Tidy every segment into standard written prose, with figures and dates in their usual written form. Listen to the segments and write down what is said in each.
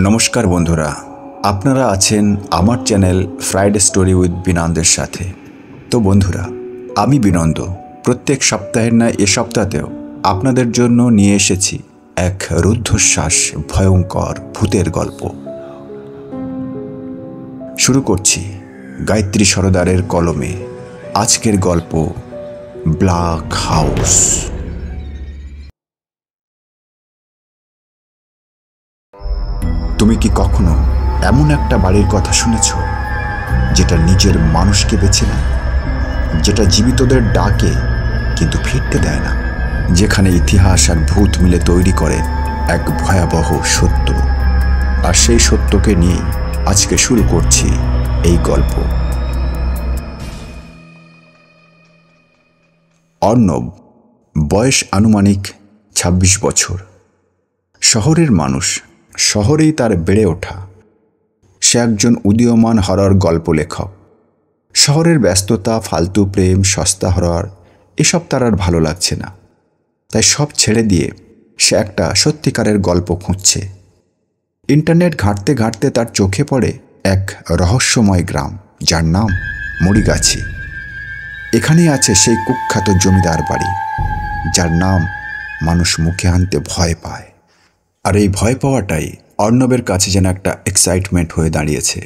নমস্কার বন্ধুরা, আপনারা আছেন আমার চ্যানেল ফ্রাইডে স্টোরি উইথ বিনন্দের সাথে। তো বন্ধুরা, আমি বিনন্দ প্রত্যেক সপ্তাহের ন্যায় এ সপ্তাহতেও আপনাদের জন্য নিয়ে এসেছি এক রুদ্ধশ্বাস ভয়ঙ্কর ভূতের গল্প। শুরু করছি গায়ত্রী সরদারের কলমে আজকের গল্প ব্ল্যাক হাউস। তুমি কি কখনো এমন একটা বাড়ির কথা শুনেছ যেটা নিজের মানুষকে বেছে নেয়, যেটা জীবিতদের ডাকে কিন্তু ফিরতে দেয় না, যেখানে ইতিহাস আর ভূত মিলে তৈরি করে এক ভয়াবহ সত্য? আর সেই সত্যকে নিয়ে আজকে শুরু করছি এই গল্প। অর্ণব, বয়স আনুমানিক ২৬ বছর। শহরের মানুষ, শহরেই তার বেড়ে ওঠা। সে একজন উদীয়মান হরর গল্প লেখক। শহরের ব্যস্ততা, ফালতু প্রেম, সস্তা হরর এসব তার আর ভালো লাগছে না। তাই সব ছেড়ে দিয়ে সে একটা সত্যিকারের গল্প খুঁজছে। ইন্টারনেট ঘাঁটতে ঘাঁটতে তার চোখে পড়ে এক রহস্যময় গ্রাম, যার নাম মুড়িগাছি। এখানেই আছে সেই কুখ্যাত জমিদার বাড়ি, যার নাম মানুষ মুখে আনতে ভয় পায়। আর এই ভয় পাওয়াটাই অর্ণবের কাছে যেন একটা এক্সাইটমেন্ট হয়ে দাঁড়িয়েছে।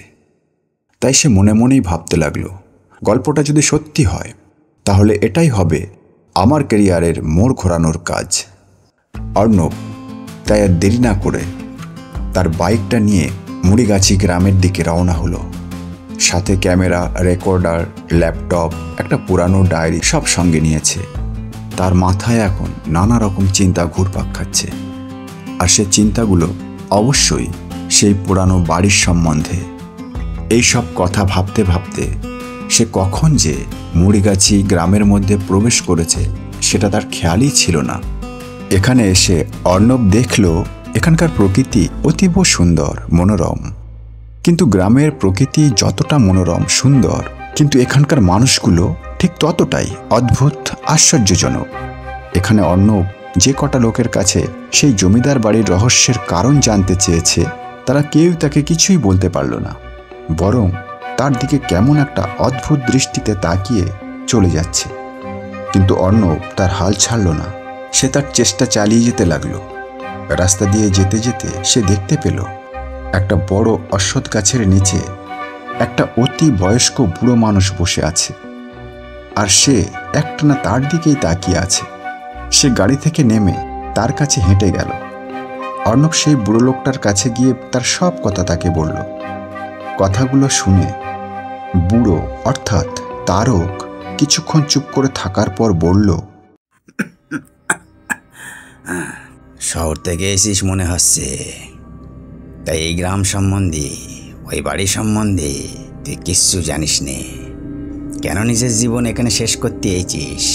তাই সে মনে মনেই ভাবতে লাগলো, গল্পটা যদি সত্যি হয় তাহলে এটাই হবে আমার ক্যারিয়ারের মোড় ঘোরানোর কাজ। অর্ণব তাই আর দেরি না করে তার বাইকটা নিয়ে মুড়িগাছি গ্রামের দিকে রওনা হলো। সাথে ক্যামেরা, রেকর্ডার, ল্যাপটপ, একটা পুরানো ডায়েরি সব সঙ্গে নিয়েছে। তার মাথায় এখন নানা রকম চিন্তা ঘুরপাক খাচ্ছে। আর সে চিন্তাগুলো অবশ্যই সেই পুরানো বাড়ির সম্বন্ধে। এই সব কথা ভাবতে ভাবতে সে কখন যে মুড়িগাছি গ্রামের মধ্যে প্রবেশ করেছে সেটা তার খেয়ালই ছিল না। এখানে এসে অর্ণব দেখল এখানকার প্রকৃতি অতীব সুন্দর, মনোরম। কিন্তু গ্রামের প্রকৃতি যতটা মনোরম, সুন্দর, কিন্তু এখানকার মানুষগুলো ঠিক ততটাই অদ্ভুত, আশ্চর্যজনক। এখানে অর্ণব যে কটা লোকের কাছে সেই জমিদার বাড়ির রহস্যের কারণ জানতে চেয়েছে, তারা কেউ তাকে কিছুই বলতে পারল না। বরং তার দিকে কেমন একটা অদ্ভুত দৃষ্টিতে তাকিয়ে চলে যাচ্ছে। কিন্তু অর্ণব তার হাল ছাড়ল না। সে তার চেষ্টা চালিয়ে যেতে লাগলো। রাস্তা দিয়ে যেতে যেতে সে দেখতে পেল একটা বড় অশ্বত্থ গাছের নিচে একটা অতি বয়স্ক বুড়ো মানুষ বসে আছে। আর সে একটানা তার দিকেই তাকিয়ে আছে। সে গাড়ি থেকে নেমে তার কাছে হেঁটে গেল। অর্ণব সেই বুড়ো লোকটার কাছে গিয়ে তার সব কথা তাকে বলল। কথাগুলো শুনে বুড়ো অর্থাৎ তারক কিছুক্ষণ চুপ করে থাকার পর বলল, শহর থেকে এসিস মনে হচ্ছে, তাই এই গ্রাম সম্বন্ধে, ওই বাড়ি সম্বন্ধে তুই কিচ্ছু জানিস নে। কেন নিজের জীবন এখানে শেষ করতে এসেছিস?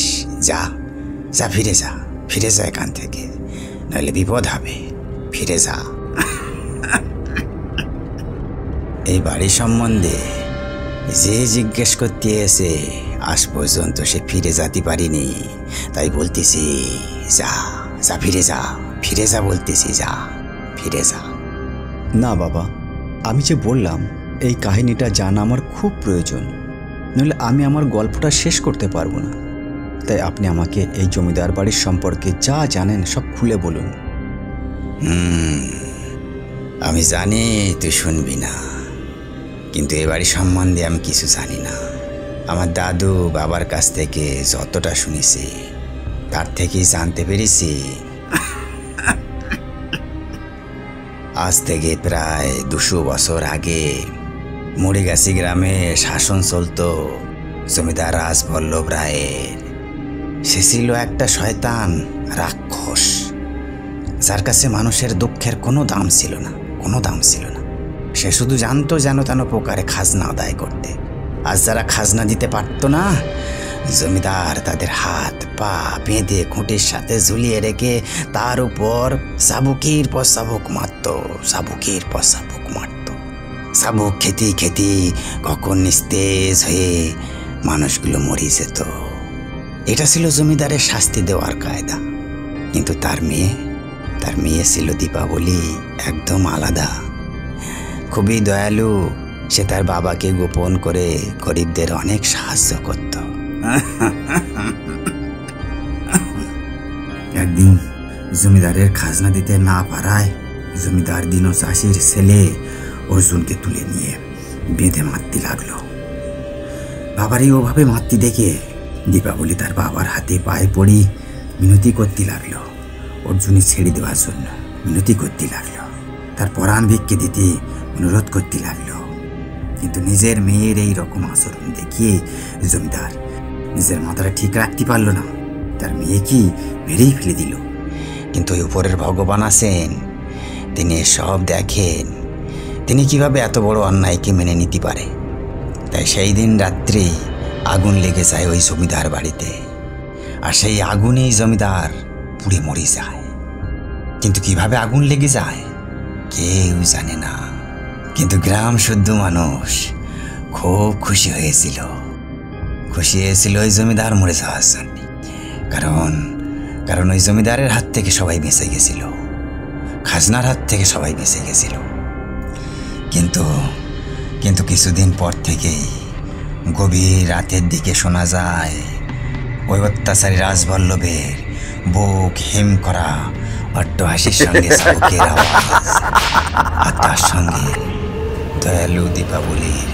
যা যা, ফিরে যা এখান থেকে, নাহলে বিপদ হবে। ফিরে যা। এই বাড়ি সম্বন্ধে যে জিজ্ঞেস করতে এসে আজ পর্যন্ত সে ফিরে যেতে পারিনি। তাই বলতেছি যা যা, ফিরে যা বলতেছি, যা ফিরে যা। না বাবা, আমি যে বললাম এই কাহিনীটা জানা আমার খুব প্রয়োজন, নইলে আমি আমার গল্পটা শেষ করতে পারবো না। তাই আপনি আমাকে এই জমিদার বাড়ির সম্পর্কে যা জানেন সব খুলে বলুন। আমি জানি তুই শুনবি না, কিন্তু এ বাড়ি সম্বন্ধে আমি কিছু জানি না। আমার দাদু বাবার কাছ থেকে যতটা শুনেছি তার থেকেই জানতে পেরেছি আজ থেকে প্রায় ২০০ বছর আগে মুড়িগাছি গ্রামে শাসন চলত জমিদার রাজবল্লভ রায়ের। সে ছিল একটা শয়তান রাক্ষস, যার কাছে মানুষের দুঃখের কোনো দাম ছিল না। সে শুধু জানতো যেন তেন প্রকারে খাজনা আদায় করতে। আজ যারা খাজনা দিতে পারত না, জমিদার তাদের হাত পা বেঁধে খুঁটির সাথে ঝুলিয়ে রেখে তার উপর চাবুকের পর চাবুক মারত। চাবুক খেতে কখন নিস্তেজ হয়ে মানুষগুলো মরে যেত। এটা ছিল জমিদারের শাস্তি দেওয়ার কায়দা। কিন্তু তার মেয়ে ছিল দীপাবলি, একদম আলাদা। খুবই দয়ালু। সে তার বাবাকে গোপন করে গরিবদের অনেক সাহায্য করত। একদিন জমিদারের খাজনা দিতে না পারায় জমিদার দিনু চাষির ছেলে অর্জুনকে তুলে নিয়ে বেঁধে মারতে লাগলো। বাবারই ওভাবে মারতে দেখে দীপাবলি তার বাবার হাতে পায়ে পড়ি মিনতি করতে লাগলো। অর্জুনই ছেড়ে দেওয়ার জন্য মিনতি করতে লাগলো, তার পরাণ ভিক্ষে দিতে অনুরোধ করতে লাগলো। কিন্তু নিজের মেয়ের এই রকম আচরণ দেখিয়ে জমিদার নিজের মাথাটা ঠিক রাখতে পারলো না, তার মেয়েকে মেরেই ফেলে দিল। কিন্তু ওই উপরের ভগবান আছেন, তিনি সব দেখেন, তিনি কিভাবে এত বড় অন্যায়কে মেনে নিতে পারে। তাই সেই দিন রাত্রি আগুন লেগে যায় ওই জমিদার বাড়িতে, আর সেই আগুনেই জমিদার পুড়ে মরে যায়। কিন্তু কিভাবে আগুন লেগে যায় কেউ জানে না। কিন্তু গ্রাম শুদ্ধ মানুষ খুব খুশি হয়েছিল ওই জমিদার মরে যাওয়ার জন্য। কারণ ওই জমিদারের হাত থেকে সবাই বেঁচে গেছিল, খাজনার হাত থেকে সবাই বেঁচে গেছিল। কিন্তু কিছুদিন পর থেকেই গভীর রাতের দিকে শোনা যায় ওই অত্যাচারী রাজবল্লভের বুক হিম করা অট্টহাসির সঙ্গে চাবুকের আওয়াজ, আর তার সঙ্গে দয়ালু দীপাবলির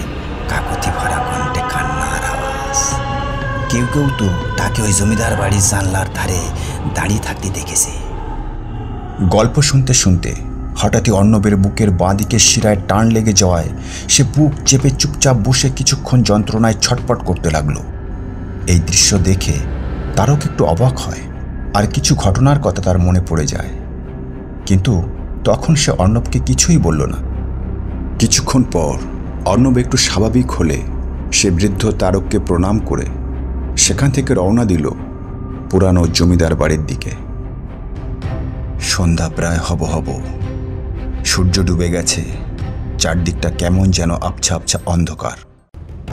কাকুতি ভরা কণ্ঠে কান্নার আওয়াজ। কেউ তো তাকে ওই জমিদার বাড়ির জানলার ধারে দাঁড়িয়ে থাকতে দেখেছে। গল্প শুনতে শুনতে হঠাৎই অর্ণবের বুকের বাঁদিকে শিরায় টান লেগে যাওয়ায় সে বুক চেপে চুপচাপ বসে কিছুক্ষণ যন্ত্রণায় ছটপট করতে লাগলো। এই দৃশ্য দেখে তারক একটু অবাক হয়, আর কিছু ঘটনার কথা তার মনে পড়ে যায়। কিন্তু তখন সে অর্ণবকে কিছুই বলল না। কিছুক্ষণ পর অর্ণব একটু স্বাভাবিক হলে সে বৃদ্ধ তারককে প্রণাম করে সেখান থেকে রওনা দিল পুরানো জমিদার বাড়ির দিকে। সন্ধ্যা প্রায় হব, সূর্য ডুবে গেছে, চারদিকটা কেমন যেন আবছা আবছা অন্ধকার।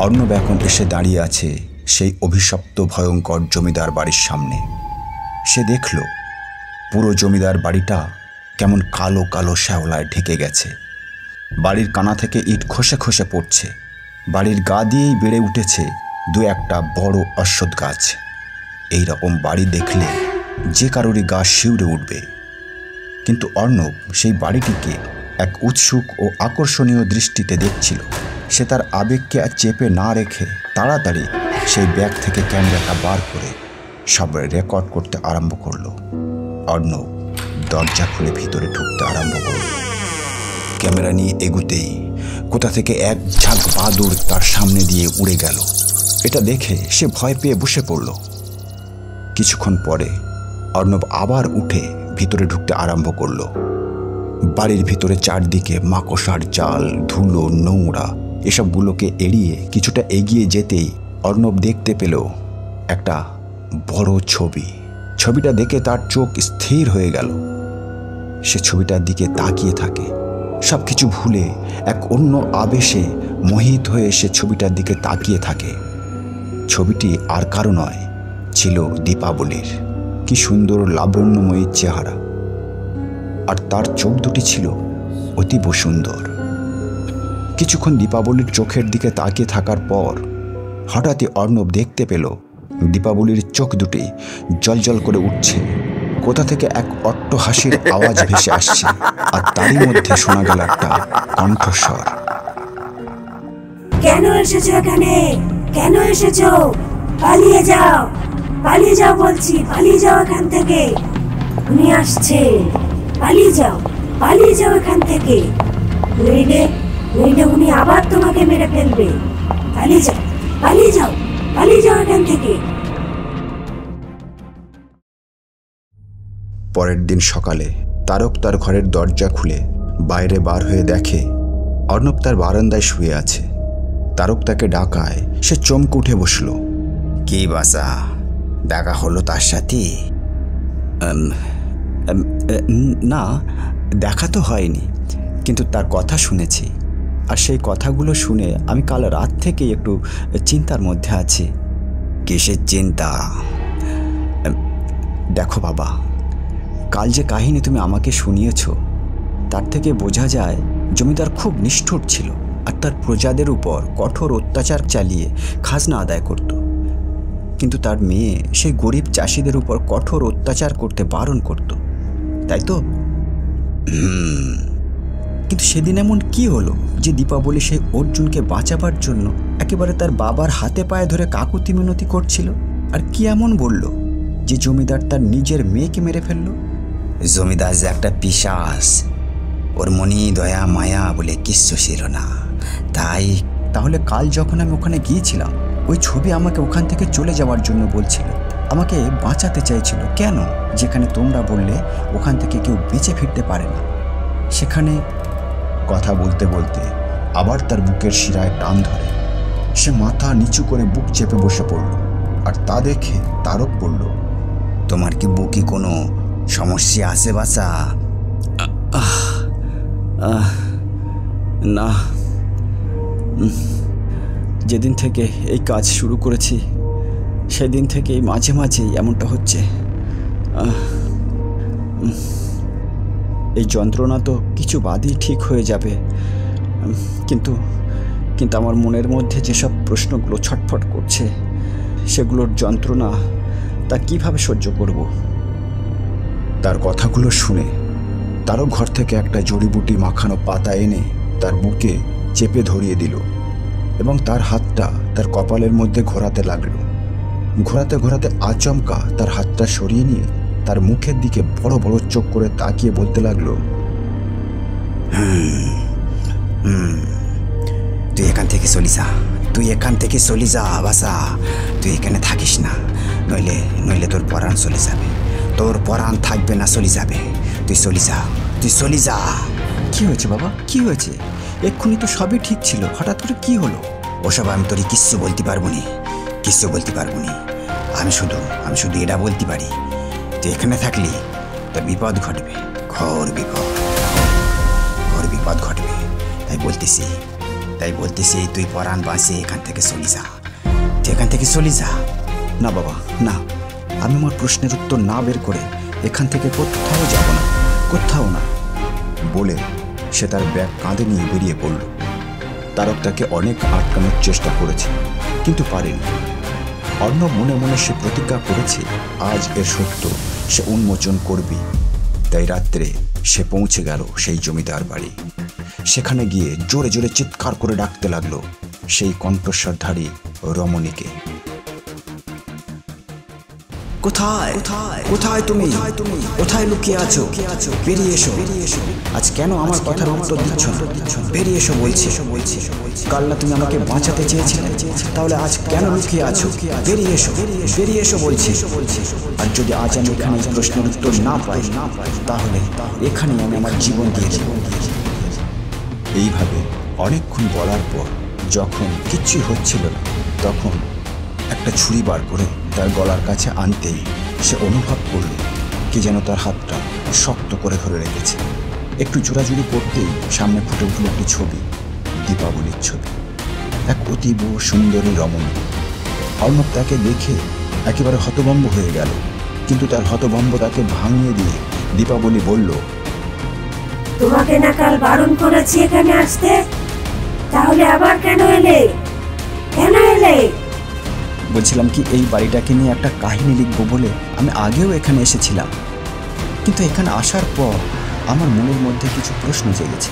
অর্ণব এখন এসে দাঁড়িয়ে আছে সেই অভিশপ্ত ভয়ঙ্কর জমিদার বাড়ির সামনে। সে দেখল পুরো জমিদার বাড়িটা কেমন কালো কালো শ্যাওলায় ঢেকে গেছে। বাড়ির কানা থেকে ইট খসে খসে পড়ছে। বাড়ির গা দিয়েই বেড়ে উঠেছে দু একটা বড় অশ্বত্থ গাছ। এই রকম বাড়ি দেখলে যে কারোরই গা শিউরে উঠবে। কিন্তু অর্ণব সেই বাড়িটিকে এক উৎসুক ও আকর্ষণীয় দৃষ্টিতে দেখছিল। সে তার আবেগকে আর চেপে না রেখে তাড়াতাড়ি সেই ব্যাগ থেকে ক্যামেরাটা বার করে সব রেকর্ড করতে আরম্ভ করল। অর্ণব দরজা খুলে ভিতরে ঢুকতে আরম্ভ করল। ক্যামেরা নিয়ে এগুতেই কোথা থেকে এক ঝাঁক বাদুড় তার সামনে দিয়ে উড়ে গেল। এটা দেখে সে ভয় পেয়ে বসে পড়ল। কিছুক্ষণ পরে অর্ণব আবার উঠে ভিতরে ঢুকতে আরম্ভ করল। বাড়ির ভিতরে চারদিকে মাকড়সার জাল, ধুলো, নোংরা এসবগুলোকে এড়িয়ে কিছুটা এগিয়ে যেতেই অর্ণব দেখতে পেল একটা বড় ছবি। ছবিটা দেখে তার চোখ স্থির হয়ে গেল। সে ছবিটার দিকে তাকিয়ে থাকে, সব কিছু ভুলে এক অন্য আবেশে মোহিত হয়ে সে ছবিটার দিকে তাকিয়ে থাকে। ছবিটি আর কারো নয়, ছিল দীপাবলির। কি সুন্দর লাবণ্যময়ী চেহারা, আর তার চোখ দুটি ছিল অতীব সুন্দর। কিছুক্ষণ দীপাবলির চোখের দিকে তাকিয়ে থাকার পর হঠাৎই অর্ণব দেখতে পেল দীপাবলির চোখ দুটি জলজল করে উঠছে। কোথা থেকে এক অট্টহাসির আওয়াজ ভেসে আসছে, আর তারই মধ্যে শোনা গেল একটা কণ্ঠস্বর। কেন এসেছো এখানে? কেন এসেছো? পালিয়ে যাও, পালিয়ে যাও বলছি, পালিয়ে যাও এখান থেকে। উনি আসছে, পালিয়ে যাও, পালিয়ে যাও এখান থেকে। নইলে উনি আবার তোমাকে মেরে ফেলবে। পালিয়ে যাও, পালিয়ে যাও, পালিয়ে যাও এখান থেকে। পরের দিন সকালে তারক তার ঘরের দরজা খুলে বাইরে বার হয়ে দেখে অর্ণব তার বারান্দায় শুয়ে আছে। তারক তাকে ডাকায় সে চমকে উঠে বসল। কি বাসা, দেখা হলো তার সাথে? না, দেখা তো হয়নি, কিন্তু তার কথা শুনেছি। আর সেই কথাগুলো শুনে আমি কাল রাত থেকে একটু চিন্তার মধ্যে আছি। কিসের চিন্তা? দেখো বাবা, কাল যে কাহিনী তুমি আমাকে শুনিয়েছ তার থেকে বোঝা যায় জমিদার খুব নিষ্ঠুর ছিল আর তার প্রজাদের উপর কঠোর অত্যাচার চালিয়ে খাজনা আদায় করত। কিন্তু তার মেয়ে সেই গরিব চাষিদের উপর কঠোর অত্যাচার করতে বারণ করত, তাই তো? কিন্তু সেদিন এমন কি হলো যে দীপাবলি সেই অর্জুনকে বাঁচাবার জন্য একেবারে তার বাবার হাতে পায়ে ধরে কাকুতি মিনতি করছিল? আর কি এমন বলল যে জমিদার তার নিজের মেয়েকে মেরে ফেলল? জমিদার যে একটা পিশাচ, ওর মনি দয়া মায়া বলে কিচ্ছু ছিল না। তাহলে কাল যখন আমি ওখানে গিয়েছিলাম, ওই ছবি আমাকে ওখান থেকে চলে যাওয়ার জন্য বলছিল, আমাকে বাঁচাতে চাইছিল। কেন? যেখানে তোমরা বললে ওখান থেকে কেউ বেঁচে ফিরতে পারে না, সেখানে। কথা বলতে বলতে আবার তার বুকের শিরায় টান ধরে। সে মাথা নিচু করে বুক চেপে বসে পড়ল। আর তা দেখে তারক বলল, তোমার কি বুকে কোনো সমস্যা আছে বাচ্চা? না, যেদিন থেকে এই কাজ শুরু করেছি সেদিন থেকেই মাঝে মাঝেই এমনটা হচ্ছে। এই যন্ত্রণা তো কিছু বাদই ঠিক হয়ে যাবে, কিন্তু আমার মনের মধ্যে যেসব প্রশ্নগুলো ছটফট করছে সেগুলোর যন্ত্রণা তা কিভাবে সহ্য করব? তার কথাগুলো শুনে তারক ঘর থেকে একটা জড়িবুটি মাখানো পাতা এনে তার বুকে চেপে ধরিয়ে দিল এবং তার হাতটা তার কপালের মধ্যে ঘোরাতে লাগলো। ঘোরাতে ঘোরাতে আচমকা তার হাতটা সরিয়ে নিয়ে তার মুখের দিকে বড় বড় চোখ করে তাকিয়ে বলতে লাগলো, তুই এখান থেকে চলি যা বাসা। তুই এখানে থাকিস না, নইলে তোর পরাণ চলে যাবে। তোর পরাণ থাকবে না, চলে যাবে। তুই চলি যা। কি হয়েছে বাবা, কি হয়েছে? এক্ষুনি তো সবই ঠিক ছিল, হঠাৎ করে কি হলো? ওসব আমি তোর কিচ্ছু বলতে পারবো নি। আমি শুধু এটা বলতে পারি, তুই এখানে থাকলি তোর বিপদ ঘটবে, ঘোর বিপদ ঘটবে। তাই বলতেছি তুই পরাণ বাঁচিয়ে এখান থেকে চলি যা। না বাবা, না, আমি আমার প্রশ্নের উত্তর না বের করে এখান থেকে কোথাও যাব না, কোথাও না। বলে সে তার ব্যাগ কাঁধে নিয়ে বেরিয়ে পড়ল। তারক তাকে অনেক আটকানোর চেষ্টা করেছে, কিন্তু পারেনি। অর্ণব মনে মনে সে প্রতিজ্ঞা করেছে আজ এর সত্য সে উন্মোচন করবে। তাই রাত্রে সে পৌঁছে গেল সেই জমিদার বাড়ি। সেখানে গিয়ে জোরে জোরে চিৎকার করে ডাকতে লাগলো সেই কণ্ঠস্বরধারী রমণীকে। কোথায় তুমি? কোথায় লুকিয়ে আছো? বেরিয়ে এসো। আজ কেন আমার কথার উত্তর দিচ্ছ না? বেরিয়ে এসো বলছি। কাল না তুমি আমাকে বাঁচাতে চেয়েছিলে, তাহলে আজ কেন লুকিয়ে আছো? বেরিয়ে এসো বলছি। আর যদি আজ আমি এখানে প্রশ্নের উত্তর না পাই, তাহলে এখানেই আমি আমার জীবন দিয়ে দেব। এইভাবে অনেকক্ষণ বলার পর যখন কিচ্ছুই হচ্ছিল না, তখন একটা ছুরি বার করে তার গলার কাছে আনতেই সে অনুভব করল কি যেন তার হাতটা শক্ত করে ধরে রেখেছে। একটু জোড়াজুড়ি করতেই সামনে ফুটে উঠল একটি ছবি, দীপাবলির ছবি। এক অতীব সুন্দরী রমণী। অর্ণব তাকে দেখে একেবারে হতভম্ব হয়ে গেল, কিন্তু তার হতভম্বতাকে ভাঙিয়ে দিয়ে দীপাবলি বলল, তোমাকে না কাল বারণ করেছি এখানে আসতে, তাহলে আবার কেন এলে? বলছিলাম কি, এই বাড়িটাকে নিয়ে একটা কাহিনী লিখবো বলে আমি আগেও এখানে এসেছিলাম, কিন্তু এখানে আসার পর আমার মনের মধ্যে কিছু প্রশ্ন জেগেছে,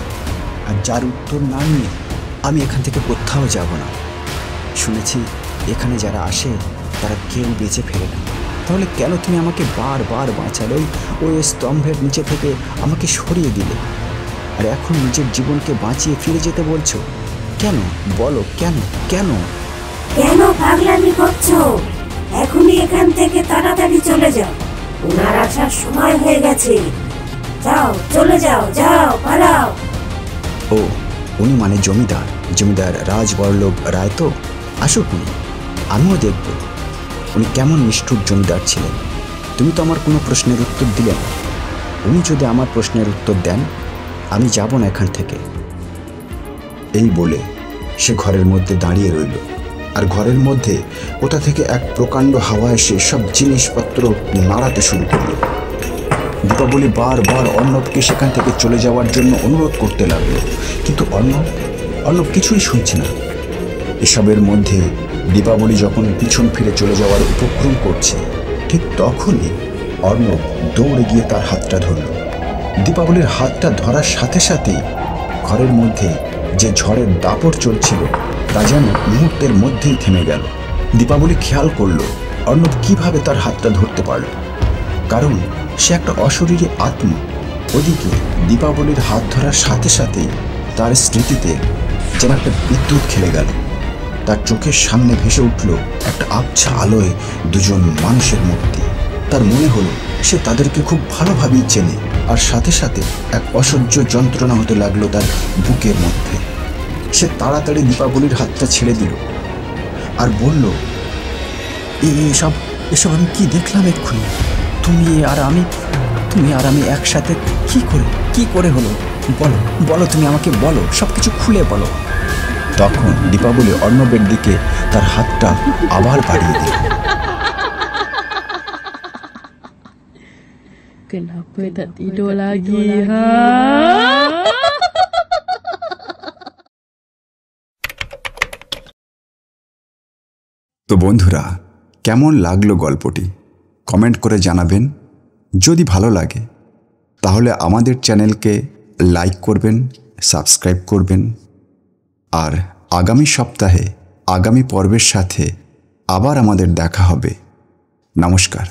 আর যার উত্তর না নিয়ে আমি এখান থেকে কোথাও যাব না। শুনেছি এখানে যারা আসে তারা কেউ বেঁচে ফেরে না, তাহলে কেন তুমি আমাকে বারবার বাঁচালে? ওই স্তম্ভের নিচে থেকে আমাকে সরিয়ে দিলে, আর এখন নিজের জীবনকে বাঁচিয়ে ফিরে যেতে বলছো কেন? বলো কেন? কেন পাগলামি করছো? এখনই এখান থেকে তাড়াতাড়ি চলে যাও, ওনার আসার সময় হয়ে গেছে। যাও, চলে যাও, পালাও। ও, উনি মানে জমিদার রাজবল্লভ রায় তো? আসুক উনি, আমিও দেখব উনি কেমন নিষ্ঠুর জমিদার ছিলেন। তুমি তো আমার কোনো প্রশ্নের উত্তর দিলে না। উনি যদি আমার প্রশ্নের উত্তর দেন, আমি যাব না এখান থেকে। এই বলে সে ঘরের মধ্যে দাঁড়িয়ে রইল। আর ঘরের মধ্যে কোথা থেকে এক প্রকাণ্ড হাওয়া এসে সব জিনিসপত্র নাড়াতে শুরু করল। দীপাবলি বারবার অর্ণবকে সেখান থেকে চলে যাওয়ার জন্য অনুরোধ করতে লাগলো, কিন্তু অর্ণব কিছুই শুনছে না। এসবের মধ্যে দীপাবলি যখন পিছন ফিরে চলে যাওয়ার উপক্রম করছে, ঠিক তখনই অর্ণব দৌড়ে গিয়ে তার হাতটা ধরল। দীপাবলির হাতটা ধরার সাথে সাথেই ঘরের মধ্যে যে ঝড়ের দাপট চলছিল তা যেন মুহূর্তের মধ্যেই থেমে গেল। দীপাবলি খেয়াল করলো অর্ণব কিভাবে তার হাতটা ধরতে পারল, কারণ সে একটা অশরীরী আত্মা। ওদিকে দীপাবলির হাত ধরার সাথে সাথেই তার স্মৃতিতে যেন একটা বিদ্যুৎ খেলে গেল। তার চোখের সামনে ভেসে উঠল একটা আবছা আলোয় দুজন মানুষের মূর্তি। তার মনে হলো সে তাদেরকে খুব ভালোভাবেই চেনে, আর সাথে সাথে এক অসহ্য যন্ত্রণা হতে লাগলো তার বুকের মধ্যে। সে তাড়াতাড়ি দীপাবলির হাতটা ছেড়ে দিল আর বলল, এসব আমি কি দেখলাম এক্ষুনি? তুমি আর আমি একসাথে কি করে হলো? বলো তুমি আমাকে বলো, সব কিছু খুলে বলো। তখন দীপাবলি অর্ণবের দিকে তার হাতটা আবার বাড়িয়ে দিল। Kenapa tak tidur lagi, ha? তো বন্ধুরা, কেমন লাগলো গল্পটি কমেন্ট করে জানাবেন। যদি ভালো লাগে তাহলে আমাদের চ্যানেলকে লাইক করবেন, সাবস্ক্রাইব করবেন। আর আগামী সপ্তাহে আগামী পর্বের সাথে আবার আমাদের দেখা হবে। নমস্কার।